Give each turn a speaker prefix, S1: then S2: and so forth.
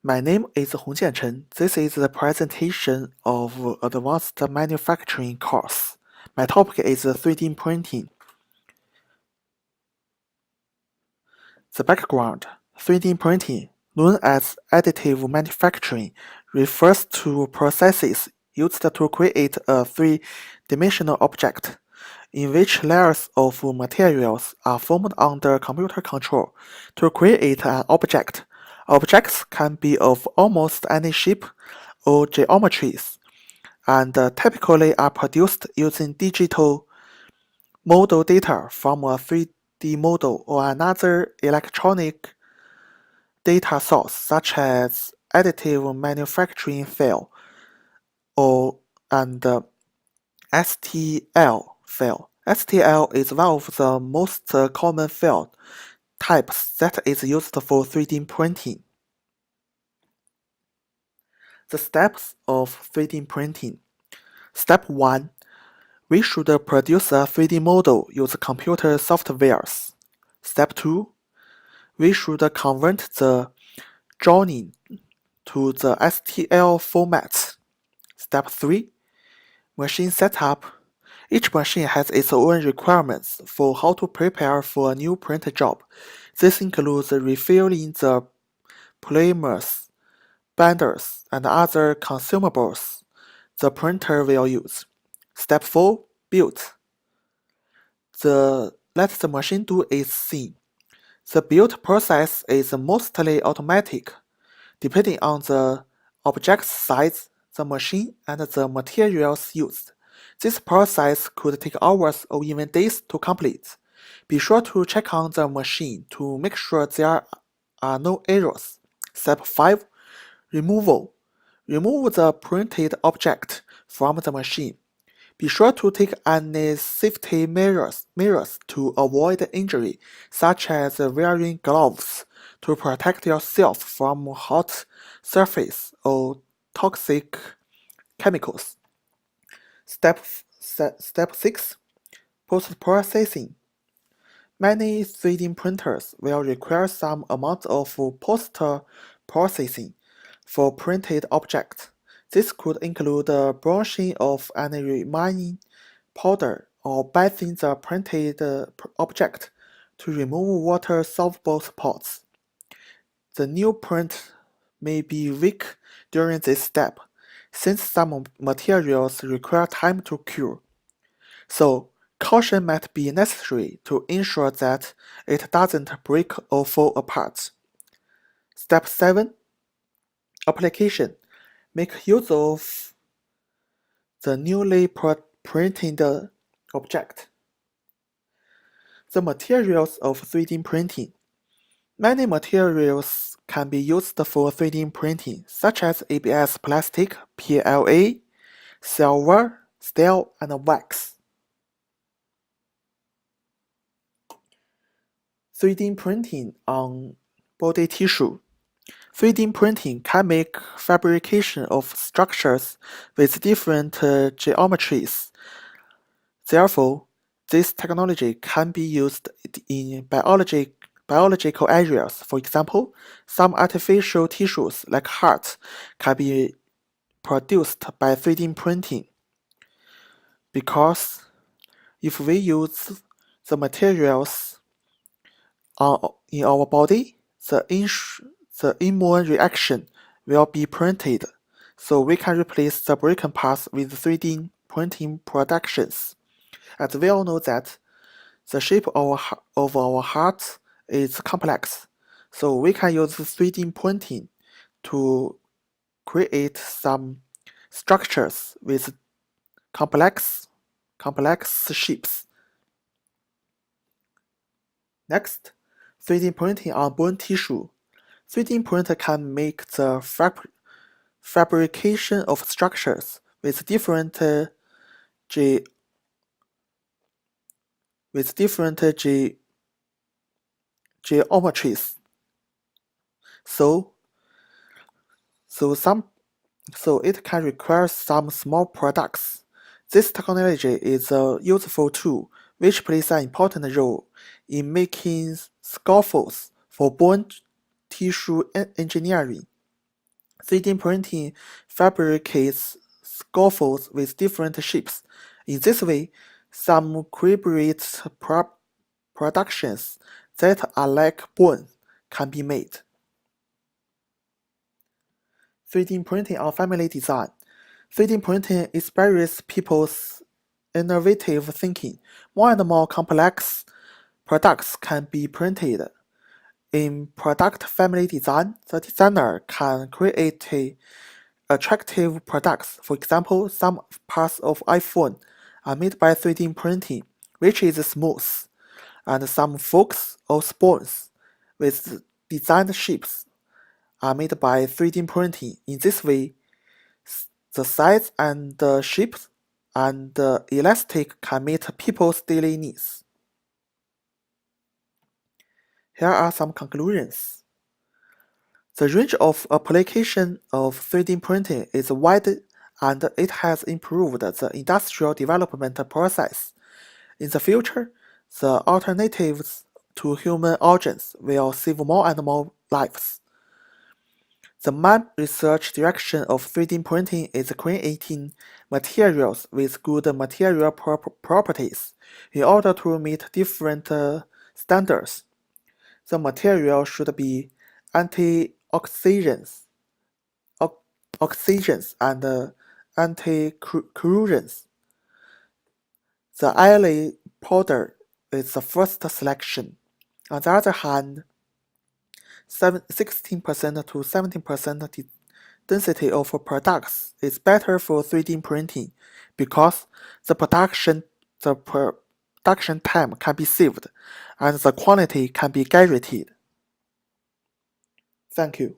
S1: My name is Hongjian Chen. This is the presentation of Advanced Manufacturing course. My topic is 3D printing. The background: 3D printing, known as additive manufacturing, refers to processes used to create a three-dimensional object, in which layers of materials are formed under computer control to create an object. Objects can be of almost any shape or geometries, and typically are produced using digital model data from a 3D model or another electronic data source, such as additive manufacturing file or and STL file. STL is one of the most common file types that is used for 3D printing. The steps of 3D printing. Step 1. We should produce a 3D model using computer softwares. Step 2. We should convert the drawing to the STL format. Step 3. Machine setup. Each machine has its own requirements for how to prepare for a new print job. This includes refilling the polymers, binders, and other consumables the printer will use. Step 4. Build. Let the machine do its thing. The build process is mostly automatic, depending on the object's size, the machine, and the materials used. This process could take hours or even days to complete. Be sure to check on the machine to make sure there are no errors. Step 5. Removal. Remove the printed object from the machine. Be sure to take any safety measures to avoid injury, such as wearing gloves to protect yourself from hot surface or toxic chemicals. Step 6. Post-processing. Many 3D printers will require some amount of post-processing for printed objects. This could include the brushing of any remaining powder or bathing the printed object to remove water-soluble spots. The new print may be weak during this step, since some materials require time to cure. So, caution might be necessary to ensure that it doesn't break or fall apart. Step 7. Application. Make use of the newly printed object. The materials of 3D printing. Many materials can be used for 3D printing, such as ABS plastic, PLA, silver, steel, and wax. 3D printing on body tissue. 3D printing can make fabrication of structures with different geometries. Therefore, this technology can be used in biological areas. For example, some artificial tissues like hearts can be produced by 3D printing. Because if we use the materials in our body, the immune reaction will be printed, so we can replace the broken parts with 3D printing productions. As we all know that the shape of our heart is complex, so we can use 3D printing to create some structures with complex shapes. Next, 3D printing on bone tissue. 3D printer can make the fabrication of structures with different geometries. So it can require some small products. This technology is a useful tool which plays an important role in making scaffolds for bone tissue engineering. 3D printing fabricates scaffolds with different shapes. In this way, some elaborate productions that are like bones can be made. 3D printing on family design. 3D printing inspires people's innovative thinking. More and more complex products can be printed. In product family design, the designer can create attractive products. For example, some parts of iPhone are made by 3D printing, which is smooth, and some forks or spoons with designed shapes are made by 3D printing. In this way, the size and the shapes and the elastic can meet people's daily needs. Here are some conclusions. The range of application of 3D printing is wide and it has improved the industrial development process. In the future, the alternatives to human organs will save more and more lives. The main research direction of 3D printing is creating materials with good material properties in order to meet different standards. The material should be antioxidants, oxygens, and anti-corrosions. The alloy powder is the first selection. On the other hand, 16% to 17% density of products is better for 3D printing because the production time can be saved and the quality can be guaranteed. Thank you.